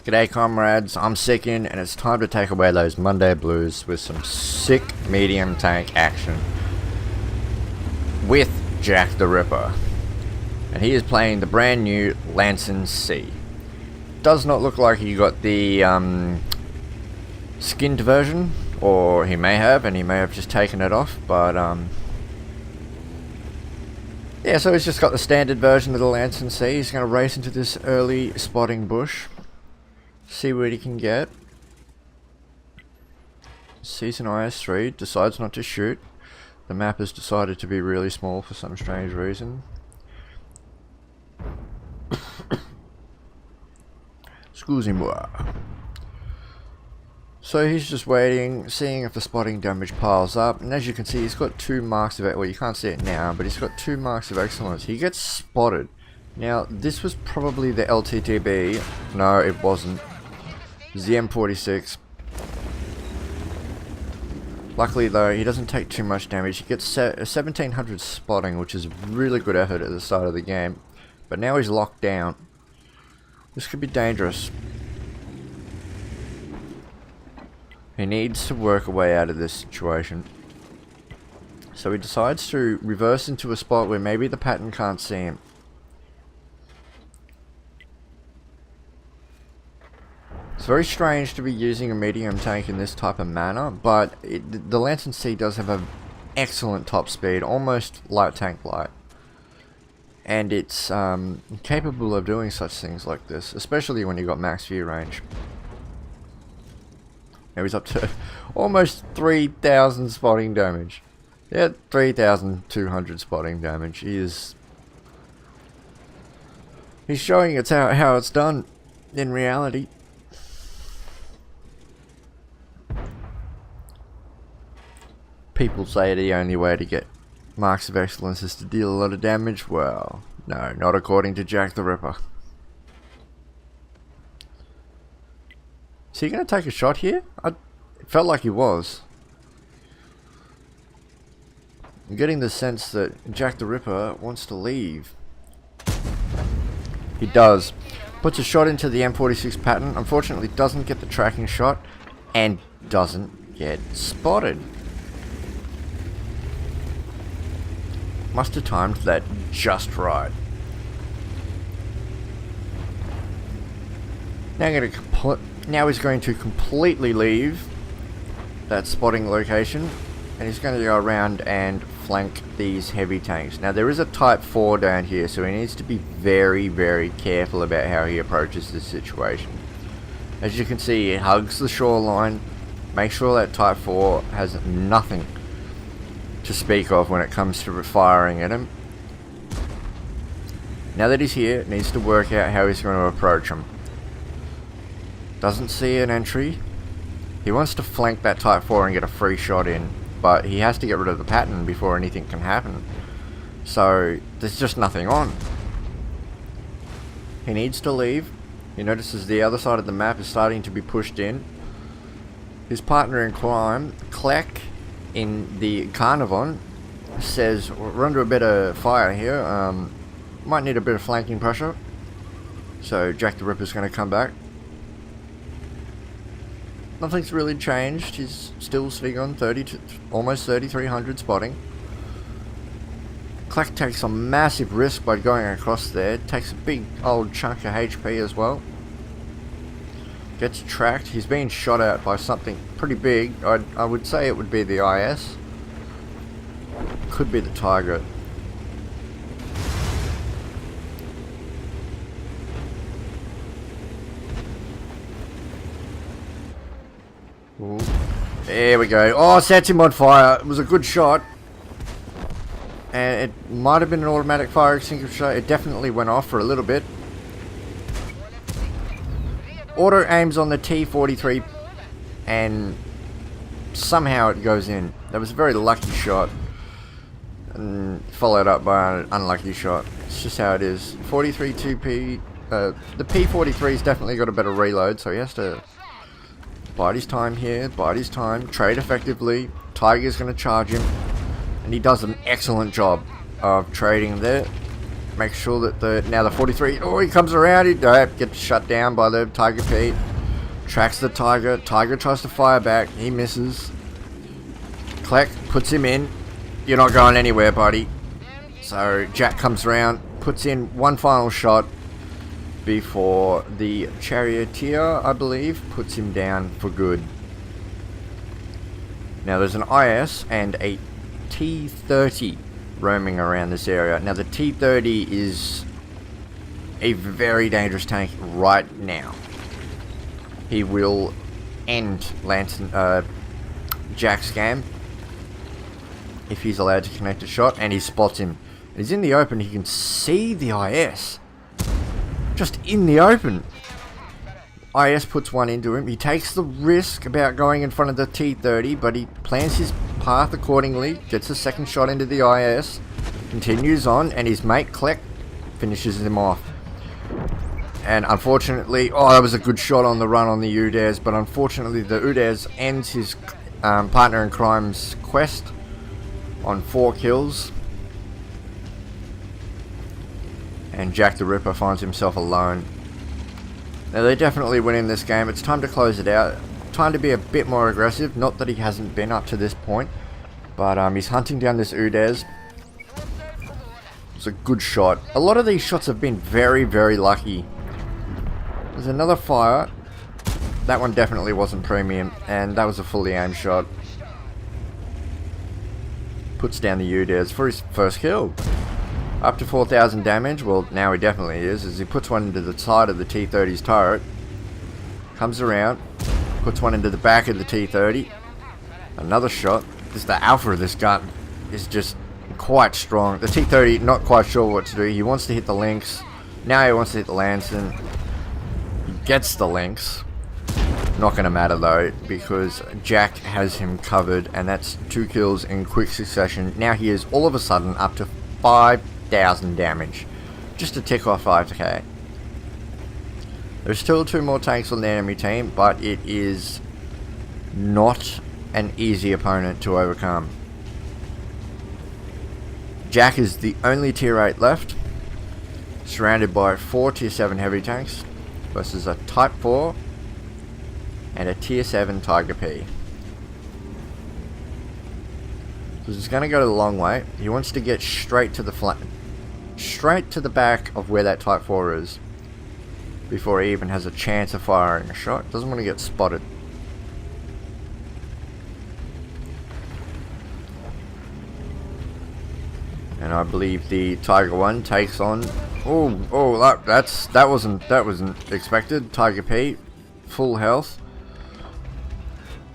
G'day comrades, I'm Sickin, and it's time to take away those Monday blues with some sick medium tank action with Jack the Ripper. And he is playing the brand new Lancen C. Does not look like he got the skinned version, or he may have, and he may have just taken it off, but yeah, so he's just got the standard version of the Lancen C. He's going to race into this early spotting bush. See what he can get. Sees an IS-3, decides not to shoot. The map has decided to be really small for some strange reason. Excusez-moi. So he's just waiting, seeing if the spotting damage piles up, and as you can see he's got 2 marks of it. Well, you can't see it now, but he's got 2 marks of excellence. He gets spotted. Now this was probably the LTTB. No, it wasn't. It was the M46. Luckily though, he doesn't take too much damage. He gets 1700 spotting, which is a really good effort at the start of the game. But now he's locked down. This could be dangerous. He needs to work a way out of this situation. So he decides to reverse into a spot where maybe the pattern can't see him. It's very strange to be using a medium tank in this type of manner, but the Lancen C does have an excellent top speed, almost light tank light. And it's capable of doing such things like this, especially when you've got max view range. Now he's up to almost 3,000 spotting damage. Yeah, 3,200 spotting damage. He's showing it's how it's done in reality. People say the only way to get marks of excellence is to deal a lot of damage. Well, no, not according to Jack the Ripper. Is he going to take a shot here? It felt like he was. I'm getting the sense that Jack the Ripper wants to leave. He does. Puts a shot into the M46 pattern. Unfortunately doesn't get the tracking shot. And doesn't get spotted. Must have timed that just right. Now he's going to completely leave that spotting location, and he's going to go around and flank these heavy tanks. Now there is a Type 4 down here, so he needs to be very, very careful about how he approaches this situation. As you can see, he hugs the shoreline. Make sure that Type 4 has nothing to speak of when it comes to firing at him. Now that he's here, needs to work out how he's going to approach him. Doesn't see an entry. He wants to flank that Type 4 and get a free shot in, but he has to get rid of the pattern before anything can happen. So there's just nothing on. He needs to leave. He notices the other side of the map is starting to be pushed in. His partner in crime, Kleck, in the Carnivon, says we're under a bit of fire here, might need a bit of flanking pressure. So Jack the Ripper's going to come back. Nothing's really changed. He's still sitting on almost 3,300 spotting. Kleck takes a massive risk by going across there. Takes a big old chunk of HP as well. Gets tracked. He's being shot at by something pretty big. I would say it would be the IS. Could be the Tiger. Ooh. There we go. Oh, sets him on fire. It was a good shot. And it might have been an automatic fire extinguisher. It definitely went off for a little bit. Auto aims on the T-43 and somehow it goes in. That was a very lucky shot and followed up by an unlucky shot. It's just how it is. 43 2P. The P-43's definitely got a better reload, so he has to bide his time here, bide his time, trade effectively. Tiger's going to charge him, and he does an excellent job of trading there. Make sure that now the 43. Oh, he comes around. He gets shut down by the Tiger Pete. Tracks the Tiger. Tiger tries to fire back. He misses. Kleck puts him in. You're not going anywhere, buddy. So Jack comes around, puts in one final shot before the Charioteer, I believe, puts him down for good. Now there's an IS and a T-30 roaming around this area. Now the T-30 is a very dangerous tank right now. He will end Jack's scam if he's allowed to connect a shot, and he spots him. He's in the open. He can see the IS just in the open. IS puts one into him. He takes the risk about going in front of the T-30, but he plans his path accordingly. Gets a second shot into the IS. Continues on, and his mate Kleck finishes him off. And unfortunately, oh, that was a good shot on the run on the Udaz, but unfortunately the Udaz ends his partner in crime's quest on 4 kills. And Jack the Ripper finds himself alone. Now they're definitely winning this game. It's time to close it out. Time to be a bit more aggressive. Not that he hasn't been up to this point, but he's hunting down this Udaz. It's a good shot. A lot of these shots have been very, very lucky. There's another fire. That one definitely wasn't premium, and that was a fully aimed shot. Puts down the Udaz for his first kill. Up to 4,000 damage. Well, now he definitely is, as he puts one into the side of the T-30's turret. Comes around, puts one into the back of the T-30. Another shot. The alpha of this gun is just quite strong. The T-30 not quite sure what to do. He wants to hit the links. Now he wants to hit the Lanson. He gets the links. Not going to matter though, because Jack has him covered, and that's 2 kills in quick succession. Now he is all of a sudden up to 5,000 damage. Just to tick off 5k. There's still 2 more tanks on the enemy team, but it is not an easy opponent to overcome. Jack is the only tier 8 left, surrounded by 4 tier 7 heavy tanks versus a type 4 and a tier 7 Tiger P. So he's going to go the long way. He wants to get straight to the straight to the back of where that type 4 is before he even has a chance of firing a shot. Doesn't want to get spotted. And I believe the Tiger 1 takes on. That wasn't expected. Tiger P, full health.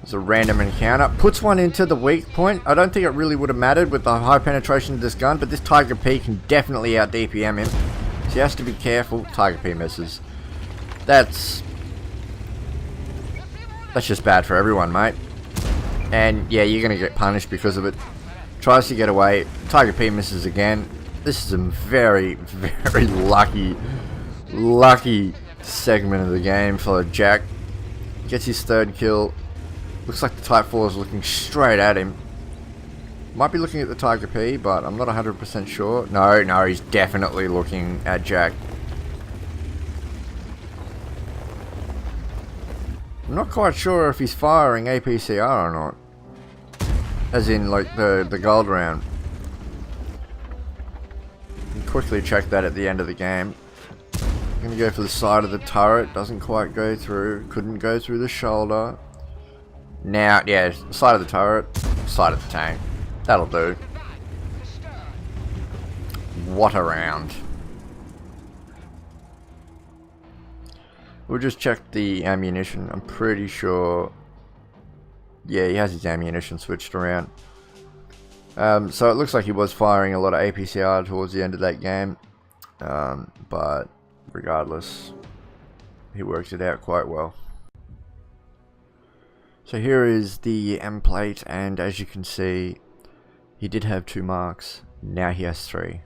It's a random encounter. Puts one into the weak point. I don't think it really would have mattered with the high penetration of this gun, but this Tiger P can definitely out DPM him. So he has to be careful. Tiger P misses. That's just bad for everyone, mate. And yeah, you're gonna get punished because of it. Tries to get away. Tiger P misses again. This is a very, very lucky segment of the game for Jack. Gets his 3rd kill. Looks like the Type 4 is looking straight at him. Might be looking at the Tiger P, but I'm not 100% sure. No, he's definitely looking at Jack. I'm not quite sure if he's firing APCR or not. As in, like, the gold round. You can quickly check that at the end of the game. I'm gonna go for the side of the turret. Doesn't quite go through. Couldn't go through the shoulder. Now, yeah, side of the turret, side of the tank. That'll do. What a round. We'll just check the ammunition. I'm pretty sure. Yeah, he has his ammunition switched around. So it looks like he was firing a lot of APCR towards the end of that game. But regardless, he worked it out quite well. So here is the M plate, and as you can see, he did have 2 marks. Now he has 3.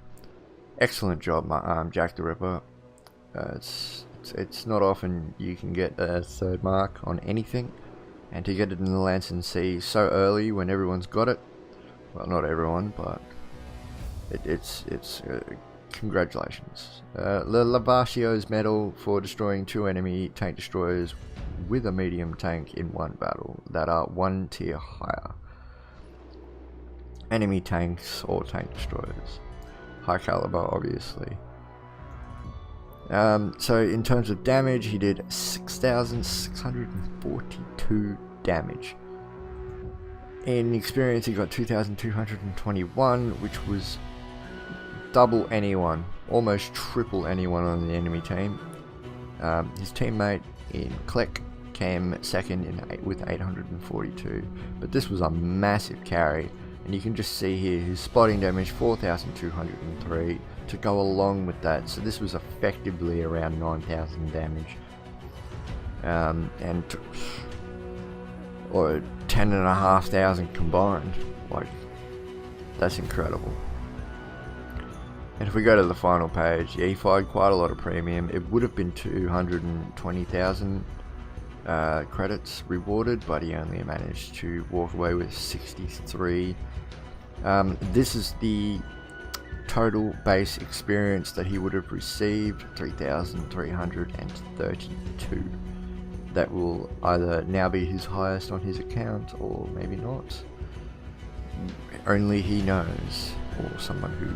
Excellent job, Jack the Ripper. It's not often you can get a 3rd mark on anything, and to get it in the Lanson C so early when everyone's got it. Well, not everyone, but it's congratulations. The Lavacio's medal for destroying 2 enemy tank destroyers with a medium tank in one battle that are 1 tier higher. Enemy tanks or tank destroyers. High caliber, obviously. So in terms of damage, he did 6,642 damage. In experience, he got 2,221, which was double anyone, almost triple anyone on the enemy team. His teammate in Klek came second with 842, but this was a massive carry, and you can just see here his spotting damage 4,203 to go along with that, so this was effectively around 9,000 damage, or 10,500 combined. Like, that's incredible. And if we go to the final page, yeah, he fired quite a lot of premium. It would have been 220,000 credits rewarded, but he only managed to walk away with 63. This is the total base experience that he would have received, 3,332. That will either now be his highest on his account, or maybe not. Only he knows, or someone who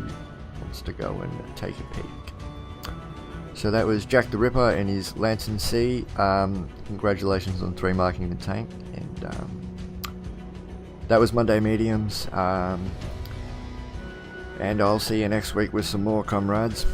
wants to go and take a peek. So that was Jack the Ripper and his Lance & Sea. Congratulations on 3 marking the tank, and that was Monday Mediums. And I'll see you next week with some more, comrades.